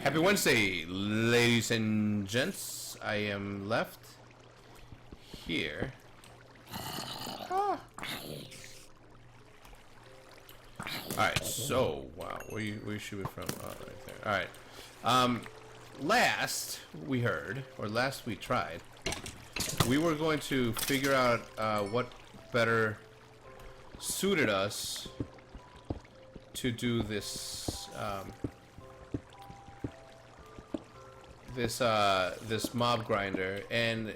Happy Wednesday, ladies and gents. I am left here. Ah. Alright, so, wow, where you shoot it from? Oh, right there. Alright. Last we heard, or last we tried, we were going to figure out what better suited us to do this, this mob grinder, and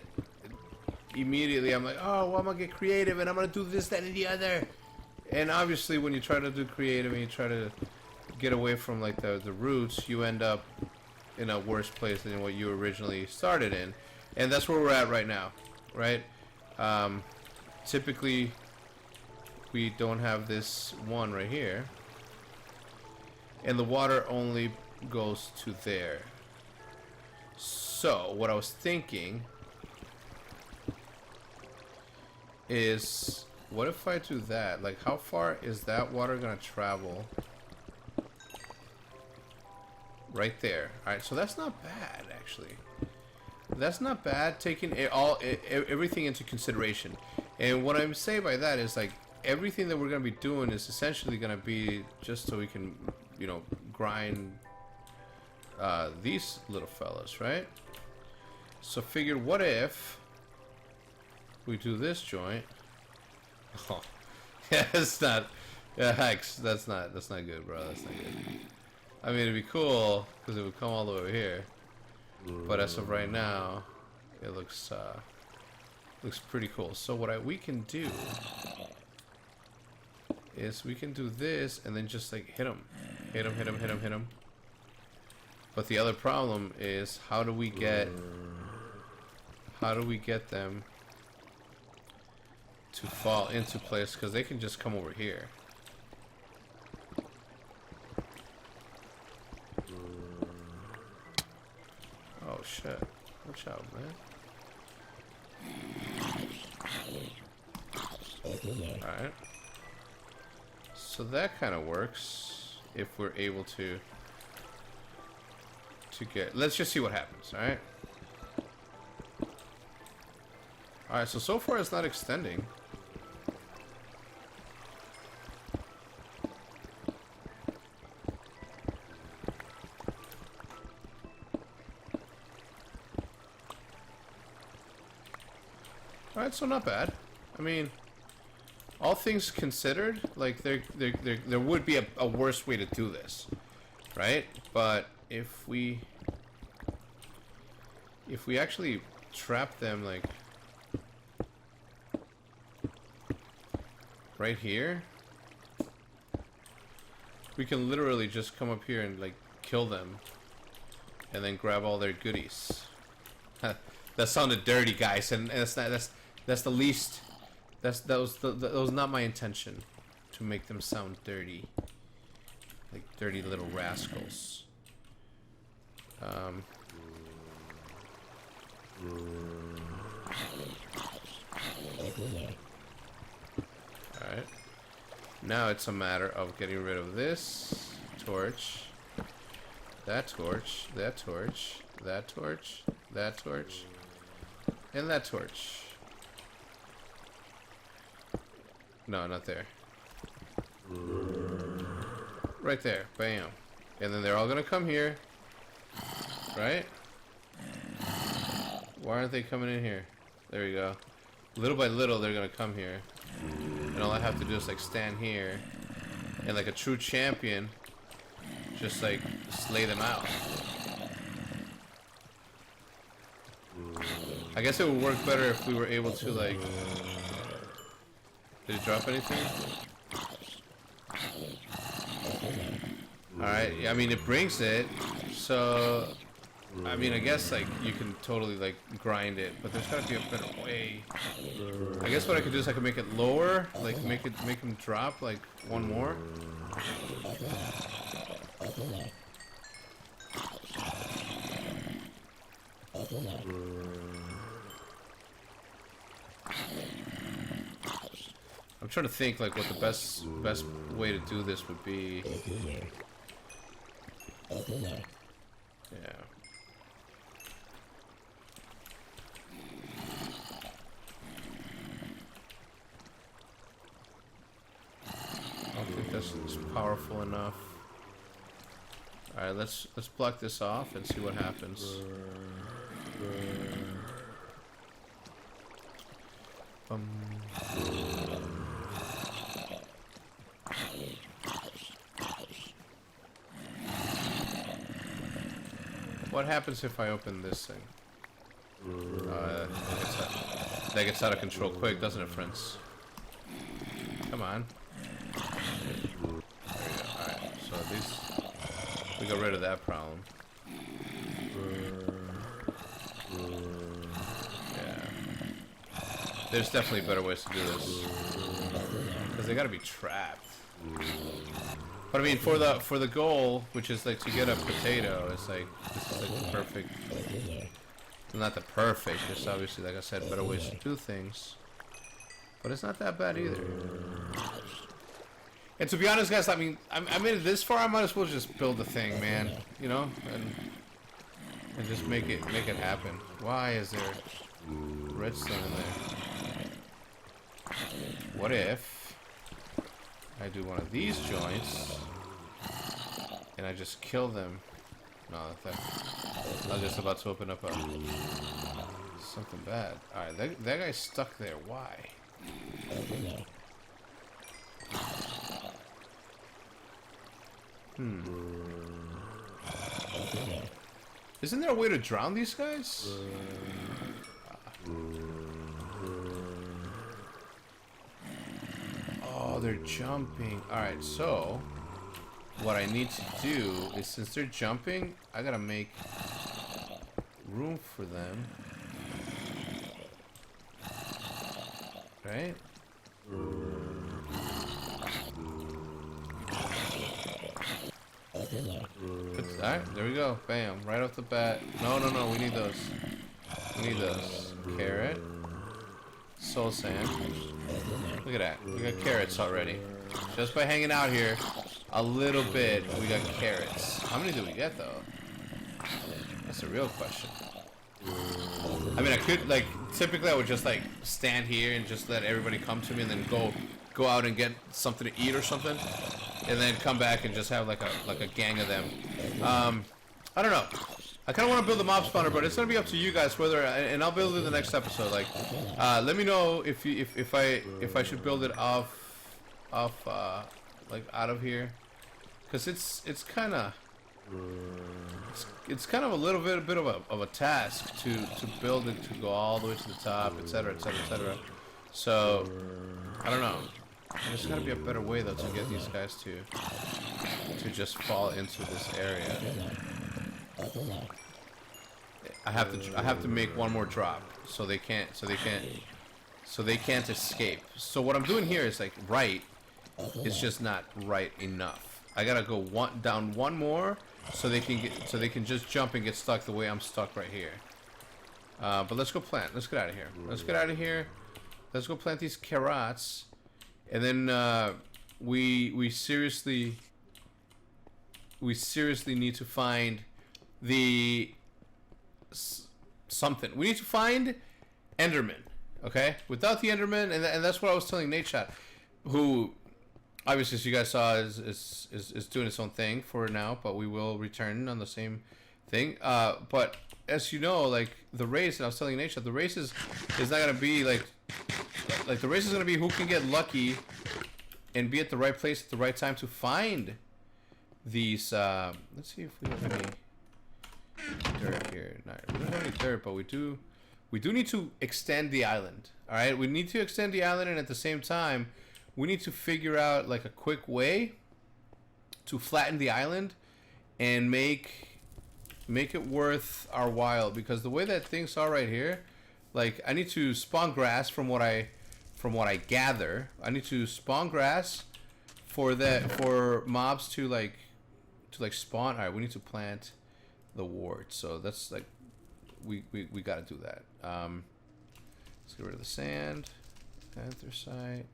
immediately I'm like, oh, well, I'm gonna get creative and I'm gonna do this, that, and the other. And obviously when you try to do creative and you try to get away from like the roots, you end up in a worse place than what you originally started in. And that's where we're at right now, right? Typically we don't have this one right here, and the water only goes to there. So what I was thinking is, what if I do that? Like, how far is that water gonna travel? Right there. Alright, so that's not bad, actually. That's not bad, taking everything into consideration. And what I'm saying by that is, like, everything that we're gonna be doing is essentially gonna be just so we can, you know, grind these little fellas, right? So figured, what if we do this joint? Oh, yeah, it's not. Yeah, hex. That's not good, bro. That's not good. I mean, it'd be cool because it would come all the way over here. But as of right now, it looks pretty cool. So what we can do is we can do this and then just like hit them. But the other problem is, how do we get them to fall into place? Because they can just come over here. Oh shit. Watch out, man. Alright. So that kind of works if we're able to get... Let's just see what happens, alright? Alright, so far it's not extending. Alright, so not bad. I mean, all things considered, like, there would be a worse way to do this, right? But if we actually trap them, like, right here, we can literally just come up here and, like, kill them and then grab all their goodies. That sounded dirty, guys, and that's the least. That was not my intention, to make them sound dirty, like dirty little rascals. Alright. Now it's a matter of getting rid of this torch, that torch, that torch, that torch, that torch, and that torch. No, not there. Right there. Bam. And then they're all gonna come here. Right? Why aren't they coming in here? There you go. Little by little, they're gonna come here. And all I have to do is, like, stand here and, like a true champion, just, like, slay them out. I guess it would work better if we were able to, like... Did it drop anything? Alright, I mean, it brings it, so... I mean, I guess, like, you can totally, like, grind it, but there's gotta be a better way. I guess what I could do is I could make it lower, like, make them drop, like, one more. I'm trying to think like what the best way to do this would be. Yeah. I don't think this is powerful enough. All right, let's block this off and see what happens. What happens if I open this thing? That gets out of control quick, doesn't it, friends? Come on. There you go. Alright, so at least we got rid of that problem. Yeah. There's definitely better ways to do this. Because they gotta be trapped. But I mean, for the goal, which is like to get a potato, it's like this is like the perfect. Not the perfect. There's obviously, like I said, better ways to do things. But it's not that bad either. And to be honest, guys, I mean, I made it this far. I might as well just build the thing, man. You know, and just make it happen. Why is there redstone in there? What if I do one of these joints and I just kill them? No, I was just about to open up something bad. Alright, that guy's stuck there. Why? Isn't there a way to drown these guys? Oh, they're jumping. Alright, so what I need to do is, since they're jumping, I gotta make room for them. Right? Alright, there we go. Bam. Right off the bat. No, we need those. We need those. Carrot. Soul sand. Look at that. We got carrots already. Just by hanging out here a little bit, we got carrots. How many do we get, though? That's a real question. I mean, I could, like, typically I would just, like, stand here and just let everybody come to me and then go out and get something to eat or something. And then come back and just have, like a gang of them. I don't know. I kind of want to build a mob spawner, but it's gonna be up to you guys whether, and I'll build it in the next episode. Like, let me know if I should build it off like out of here, because it's kind of a little bit of a task to build it to go all the way to the top, etc., etc., etc. So I don't know. There's gotta be a better way though to get these guys to just fall into this area. I have to make one more drop so they can't escape. So what I'm doing here is like right. It's just not right enough. I gotta go down one more so they can just jump and get stuck the way I'm stuck right here. But let's go plant. Let's get out of here. Let's get out of here. Let's go plant these carrots, and then we seriously need to find the something. We need to find Enderman. Okay, without the Enderman, and that's what I was telling Nate Chat, who obviously, as you guys saw, is doing its own thing for now, but we will return on the same thing. But as you know, like the race, and I was telling Nate Chat, the race is not gonna be like the race is gonna be who can get lucky and be at the right place at the right time to find these. Let's see if we have any dirt here. No, we don't have any dirt, but we do need to extend the island. All right, we need to extend the island, and at the same time, we need to figure out like a quick way to flatten the island and make it worth our while. Because the way that things are right here, like I need to spawn grass from what I gather. I need to spawn grass for mobs to like spawn. All right, we need to plant the wart, so that's like we got to do that. Let's get rid of the sand, anthracite.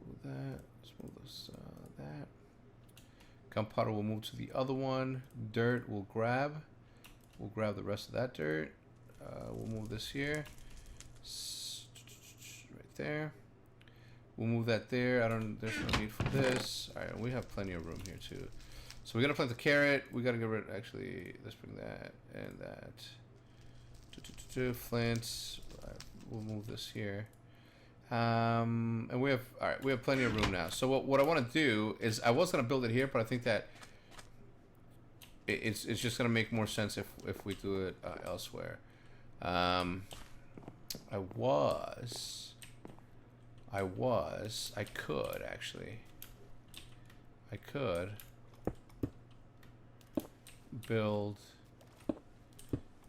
Move that. Let's move this, that. Gunpowder will move to the other one. Dirt will grab. We'll grab the rest of that dirt. We'll move this here. Right there. We'll move that there. There's no need for this. All right, we have plenty of room here too. So we're gonna plant the carrot. We gotta get rid. Actually, let's bring that and that. Flint. We'll move this here. And we have we have plenty of room now. So what I want to do is I was gonna build it here, but I think that it's just gonna make more sense if we do it elsewhere. I could actually. I could build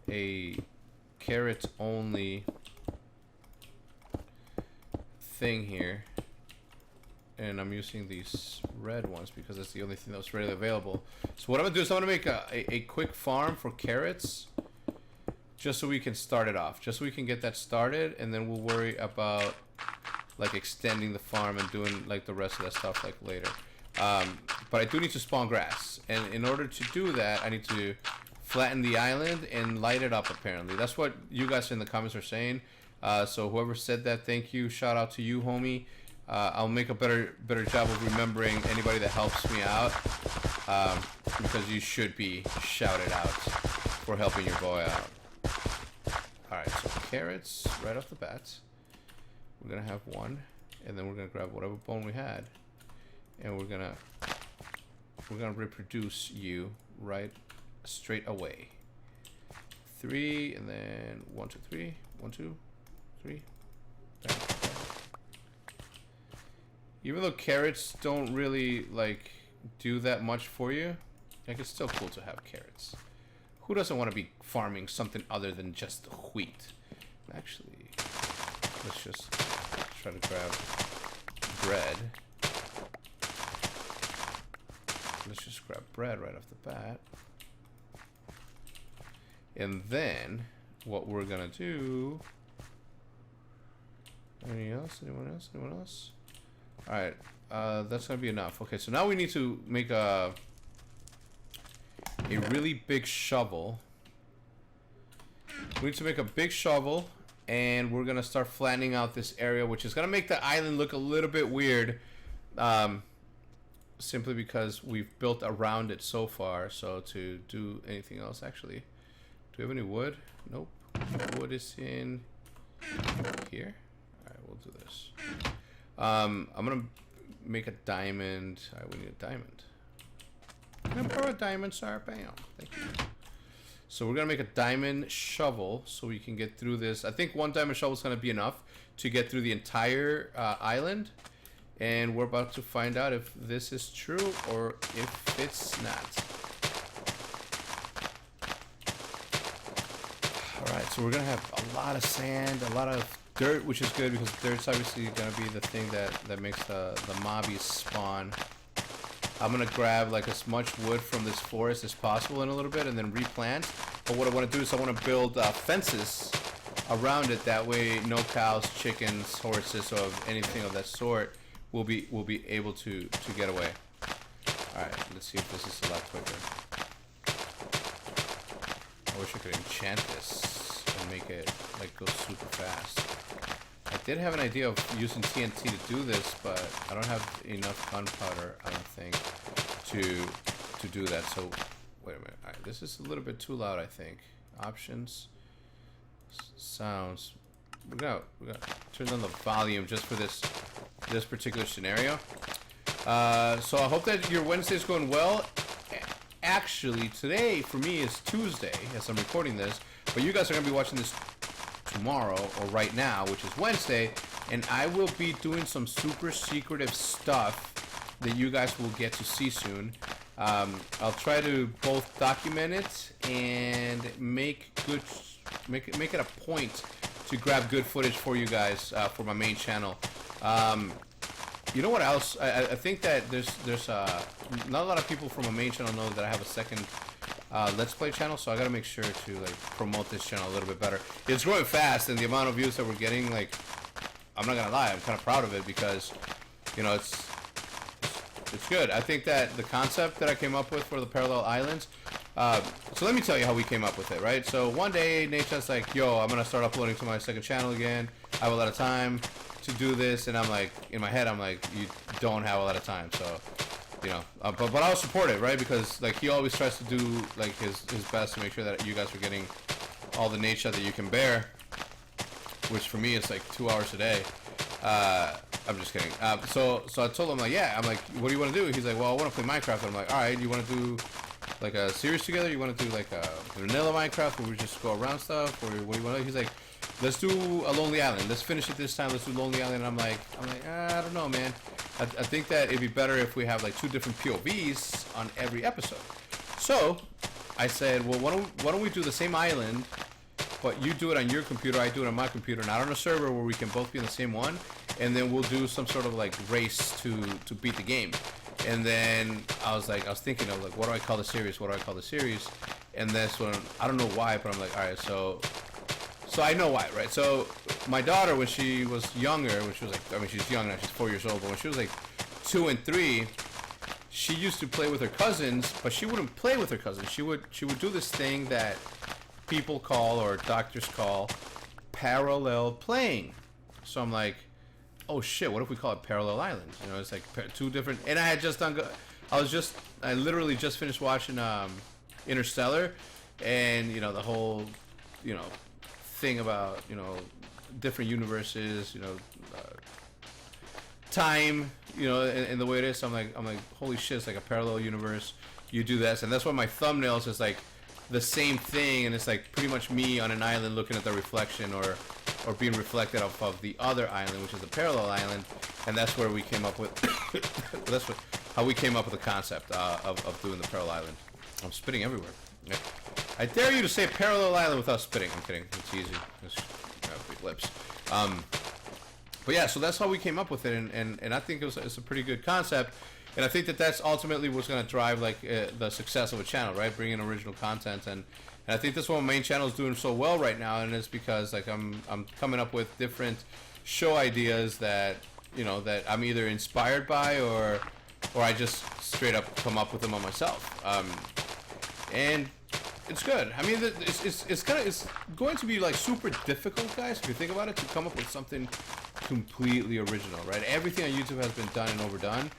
a carrots only thing here, and I'm using these red ones because that's the only thing that's readily available. So what I'm gonna do is I'm gonna make a quick farm for carrots, just so we can start it off, just so we can get that started, and then we'll worry about like extending the farm and doing like the rest of that stuff like later. But I do need to spawn grass, and in order to do that, I need to flatten the island and light it up. Apparently, that's what you guys in the comments are saying. So whoever said that, thank you. Shout out to you, homie. I'll make a better job of remembering anybody that helps me out, because you should be shouted out for helping your boy out. All right, so carrots right off the bat. We're gonna have one, and then we're gonna grab whatever bone we had, and we're gonna reproduce you right straight away. 3, and then 1, 2, 3. 1, 2, 3. Bang, bang. Even though carrots don't really like do that much for you, like it's still cool to have carrots. Who doesn't want to be farming something other than just wheat? Actually, let's just try to grab bread. Let's just grab bread right off the bat. And then what we're gonna do. Anything else? Anyone else? Anyone else? Alright, that's gonna be enough. Okay, so now we need to make a really big shovel. We need to make a big shovel, and we're gonna start flattening out this area, which is gonna make the island look a little bit weird. Simply because we've built around it so far. So to do anything else, actually, do we have any wood? Nope. Wood is in here. All right, we'll do this. I'm gonna make a diamond. All right, we need a diamond. Can I borrow a diamond, sir? Bam. Thank you. So we're gonna make a diamond shovel so we can get through this. I think one diamond shovel is gonna be enough to get through the entire island. And we're about to find out if this is true or if it's not. Alright, so we're going to have a lot of sand, a lot of dirt, which is good because dirt's obviously going to be the thing that makes the mobbies spawn. I'm going to grab like as much wood from this forest as possible in a little bit and then replant. But what I want to do is I want to build fences around it. That way no cows, chickens, horses, or anything of that sort will be able to get away. Alright, let's see if this is a lot quicker. I wish I could enchant this and make it like go super fast. I did have an idea of using TNT to do this, but I don't have enough gunpowder, I don't think, to do that. So wait a minute. Alright, this is a little bit too loud, I think. Options, sounds. We got turn down the volume just for this particular scenario. So I hope that your Wednesday's going well. Actually, today for me is Tuesday as I'm recording this, but you guys are gonna be watching this tomorrow or right now, which is Wednesday, and I will be doing some super secretive stuff that you guys will get to see soon. I'll try to both document it and make it a point to grab good footage for you guys for my main channel. You know what else? I think that there's not a lot of people from my main channel know that I have a second Let's Play channel, so I gotta make sure to like promote this channel a little bit better. It's growing fast, and the amount of views that we're getting, like, I'm not gonna lie, I'm kind of proud of it because, you know, it's good. I think that the concept that I came up with for the parallel islands, so let me tell you how we came up with it, right? So one day, Nate's like, yo, I'm going to start uploading to my second channel again. I have a lot of time to do this. And I'm like, in my head, I'm like, you don't have a lot of time. So, you know, but I'll support it, right? Because, like, he always tries to do, like, his best to make sure that you guys are getting all the Nate shot that you can bear, which for me is like 2 hours a day. I'm just kidding. So I told him, like, yeah, I'm like, what do you want to do? He's like, well, I want to play Minecraft. And I'm like, all right, you want to do like a series together? You want to do like a vanilla Minecraft where we just go around stuff? Or what do you want to do? He's like, let's do a Lonely Island. Let's finish it this time. Let's do Lonely Island. And I'm like, I don't know, man. I think that it'd be better if we have like 2 different POVs on every episode. So I said, well, why don't we do the same island, but you do it on your computer, I do it on my computer, not on a server where we can both be in the same one, and then we'll do some sort of like race to beat the game. And then I was thinking of like, what do I call the series? What do I call the series? And that's when, I don't know why, but I'm like, all right, so I know why, right? So my daughter, when she was younger, when she was like, I mean, she's young now, she's 4 years old, but when she was like 2 and 3, she used to play with her cousins, but she wouldn't play with her cousins. She would do this thing that people call, or doctors call, parallel playing. So I'm like, oh shit, what if we call it Parallel Islands? You know, it's like 2 different, and I had just done, I literally just finished watching Interstellar, and, you know, the whole, you know, thing about, you know, different universes, you know, time, you know, and the way it is. So I'm like, holy shit, it's like a parallel universe. You do this, and that's why my thumbnails is like the same thing, and it's like pretty much me on an island looking at the reflection, or being reflected off of the other island, which is a parallel island, and that's where we came up with how we came up with the concept of doing the parallel island. I'm spitting everywhere. Yeah. I dare you to say parallel island without spitting. I'm kidding. It's easy. Just big lips. But yeah, so that's how we came up with it, and I think it's a pretty good concept, and I think that that's ultimately what's going to drive like the success of a channel, right? Bringing original content, and I think that's what my main channel is doing so well right now, and it's because like I'm coming up with different show ideas that, you know, that I'm either inspired by, or I just straight up come up with them on myself, and it's good. I mean, it's going to be like super difficult, guys, if you think about it, to come up with something completely original, right? Everything on YouTube has been done and overdone,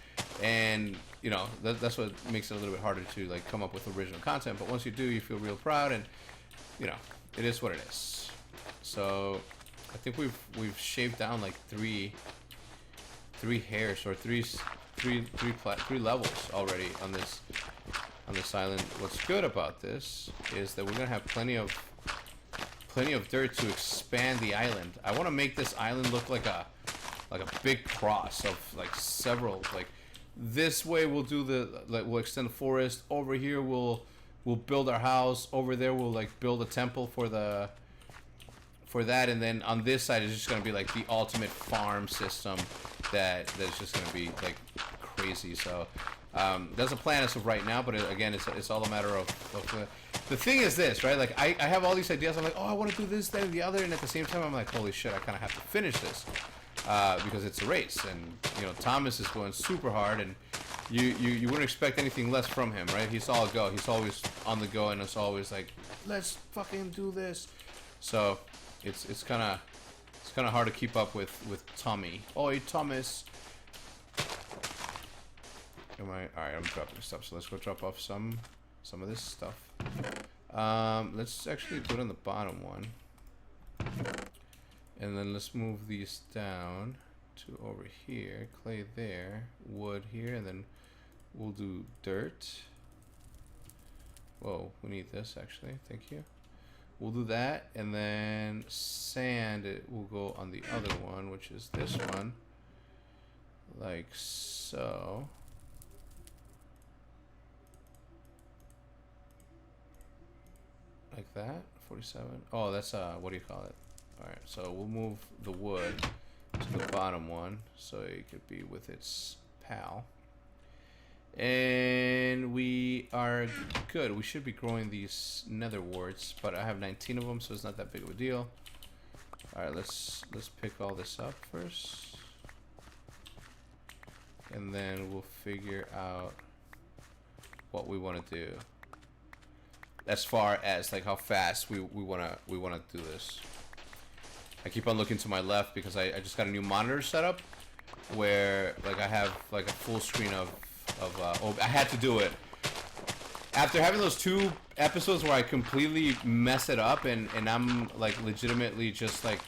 and, you know, that's what makes it a little bit harder to like come up with original content. But once you do, you feel real proud, and, you know, it is what it is. So I think we've shaved down like three hairs, or three levels already on this island. What's good about this is that we're gonna have plenty of dirt to expand the island. I want to make this island look like a big cross of like several, like this way we'll do we'll extend the forest. Over here we'll build our house. Over there we'll like build a temple for that, and then on this side is just gonna be like the ultimate farm system that's just gonna be like crazy. So there's a plan as of right now, but again, it's all a matter of the thing is this, right? Like I have all these ideas. I'm like, oh, I want to do this, that, and the other, and at the same time, I'm like, holy shit, I kind of have to finish this because it's a race, and, you know, Thomas is going super hard, and you wouldn't expect anything less from him, right? He's all go. He's always on the go, and it's always like, let's fucking do this. So it's kind of hard to keep up with Tommy. Oi, Thomas. Alright, I'm dropping stuff, so let's go drop off some of this stuff. Let's actually put on the bottom one, and then let's move these down to over here. Clay there, wood here, and then we'll do dirt. Whoa, we need this actually, thank you. We'll do that, and then sand, it will go on the other one, which is this one, like so. Like that. 47. Oh, that's what do you call it? Alright, so we'll move the wood to the bottom one so it could be with its pal. And we are good. We should be growing these nether warts, but I have 19 of them, so it's not that big of a deal. Alright, let's pick all this up first. and then we'll figure out what we want to do as far as like how fast we want to do this. I keep on looking to my left because I just got a new monitor set up where like I have like a full screen of I had to do it after having those 2 episodes where I completely mess it up, and I'm like legitimately just like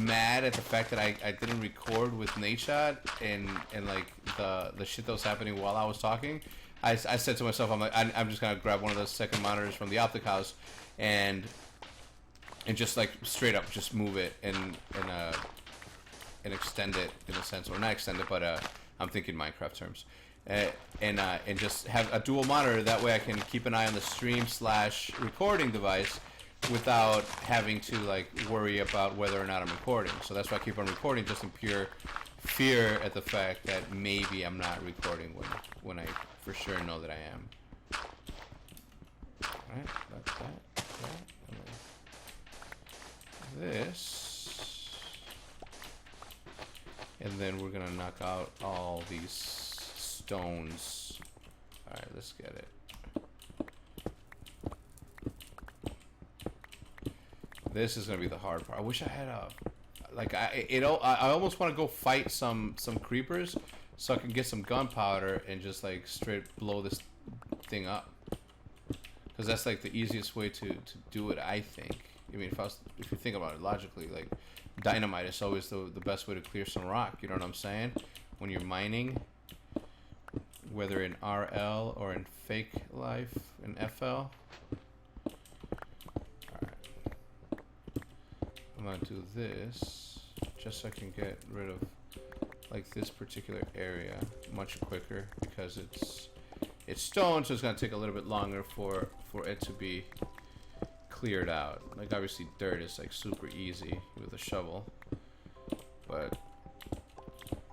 mad at the fact that I didn't record with Nadeshot and like the shit that was happening while I was talking. I said to myself, I'm just gonna grab one of those second monitors from the optic house and just like straight up just move it and extend it in a sense, or not extend it, but I'm thinking Minecraft terms, and just have a dual monitor. That way I can keep an eye on the stream / recording device without having to like worry about whether or not I'm recording. So that's why I keep on recording, just in pure fear at the fact that maybe I'm not recording when I for sure know that I am. Alright, that's that. This. And then we're gonna knock out all these stones. Alright, let's get it. This is gonna be the hard part. I wish I had a like I almost want to go fight some creepers so I can get some gunpowder and just like straight blow this thing up, because that's like the easiest way to do it, I think. I mean, if you think about it logically, like dynamite is always the best way to clear some rock. You know what I'm saying? When you're mining, whether in RL or in fake life in FL. I'm gonna do this just so I can get rid of like this particular area much quicker, because it's stone, so it's gonna take a little bit longer for it to be cleared out. Like obviously dirt is like super easy with a shovel, but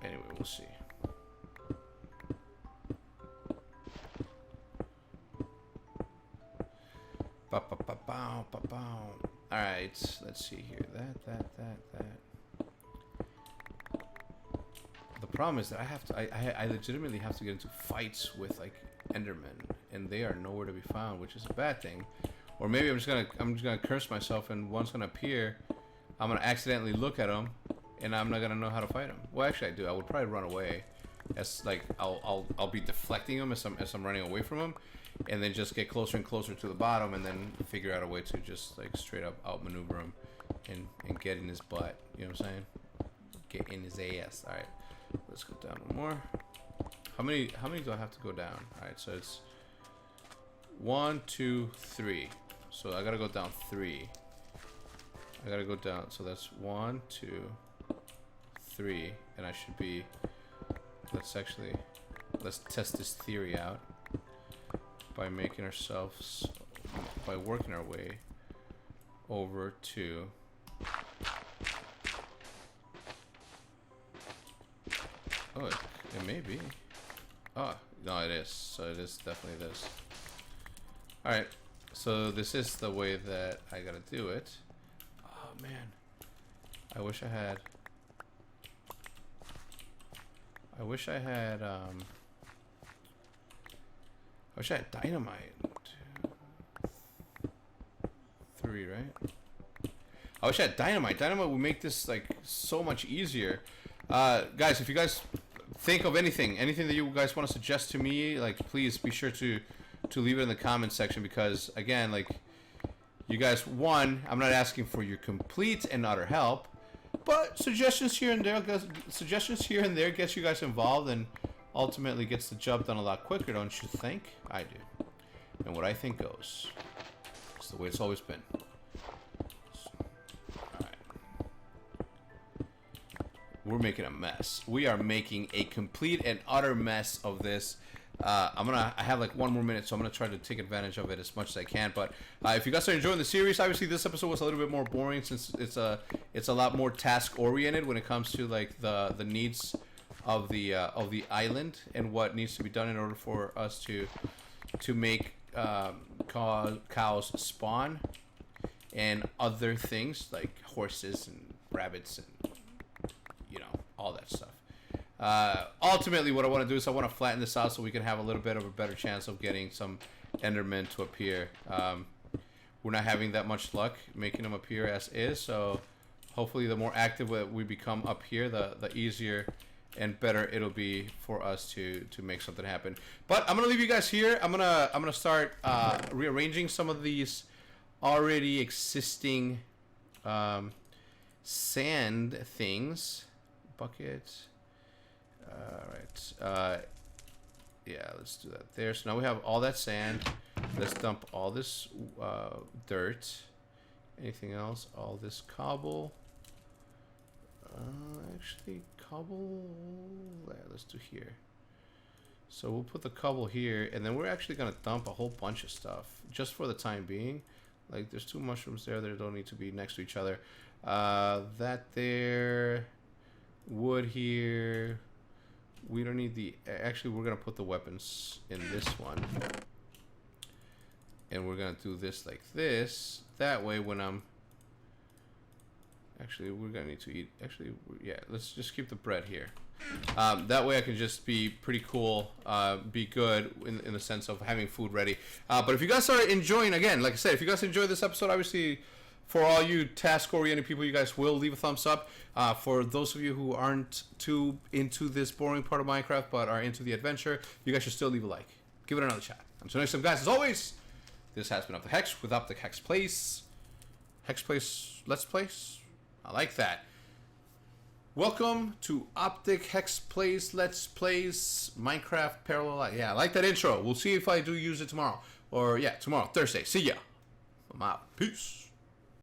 anyway, we'll see. Alright, let's see here. That. The problem is that I legitimately have to get into fights with like Endermen, and they are nowhere to be found, which is a bad thing. Or maybe I'm just gonna curse myself, and one's gonna appear. I'm gonna accidentally look at them, and I'm not gonna know how to fight them. Well, actually, I do. I would probably run away, as like I'll be deflecting them as I'm running away from them, and then just get closer and closer to the bottom, and then figure out a way to just like straight up outmaneuver him and get in his butt. You know what I'm saying? Get in his ass. All right, let's go down one more. How many do I have to go down? All right, so it's 1, 2, 3. So I gotta go down 3. I gotta go down. So that's 1, 2, 3, and I should be. Let's test this theory out by making ourselves, by working our way over to. Oh, it may be. Oh, no, it is. So it is definitely this. Alright, so this is the way that I gotta do it. Oh, man. I wish I had dynamite. 2, 3, right? I wish I had dynamite. Dynamite would make this like so much easier. Guys, if you guys think of anything that you guys want to suggest to me, like please be sure to leave it in the comment section, because again, like you guys, one, I'm not asking for your complete and utter help, but suggestions here and there gets you guys involved and ultimately gets the job done a lot quicker, don't you think? I do. And what I think goes. It's the way it's always been. We're making a mess. We are making a complete and utter mess of this. I have like 1 more minute, so I'm gonna try to take advantage of it as much as I can. But if you guys are enjoying the series, obviously this episode was a little bit more boring, since it's a lot more task oriented when it comes to like the needs of the island and what needs to be done in order for us to make cows spawn and other things like horses and rabbits and all that stuff. Ultimately, what I want to do is I want to flatten this out so we can have a little bit of a better chance of getting some Endermen to appear. We're not having that much luck making them appear as is, so hopefully the more active we become up here, the easier and better it'll be for us to make something happen. But I'm gonna leave you guys here. I'm gonna start rearranging some of these already existing sand things. Bucket. Alright. Yeah, let's do that there. So now we have all that sand. Let's dump all this dirt. Anything else? All this cobble. Actually, cobble. Yeah, let's do here. So we'll put the cobble here, and then we're actually gonna dump a whole bunch of stuff just for the time being. Like, there's 2 mushrooms there that don't need to be next to each other. That there. Wood here. We don't need the... Actually, we're going to put the weapons in this one. And we're going to do this like this. That way, when I'm... Actually, we're going to need to eat... Actually, yeah, let's just keep the bread here. That way I can just be pretty cool, be good in the sense of having food ready. But if you guys are enjoying, again, like I said, if you guys enjoyed this episode, obviously... For all you task-oriented people, you guys will leave a thumbs up. For those of you who aren't too into this boring part of Minecraft, but are into the adventure, you guys should still leave a like. Give it another shot. Until next time, guys, as always, this has been Up the Hex with Up the Hex Plays. Hex Plays, Let's Plays? I like that. Welcome to Optic Hex Plays, Let's Plays, Minecraft Parallel Life. Yeah, I like that intro. We'll see if I do use it tomorrow. Or, yeah, tomorrow, Thursday. See ya. I'm out. Peace.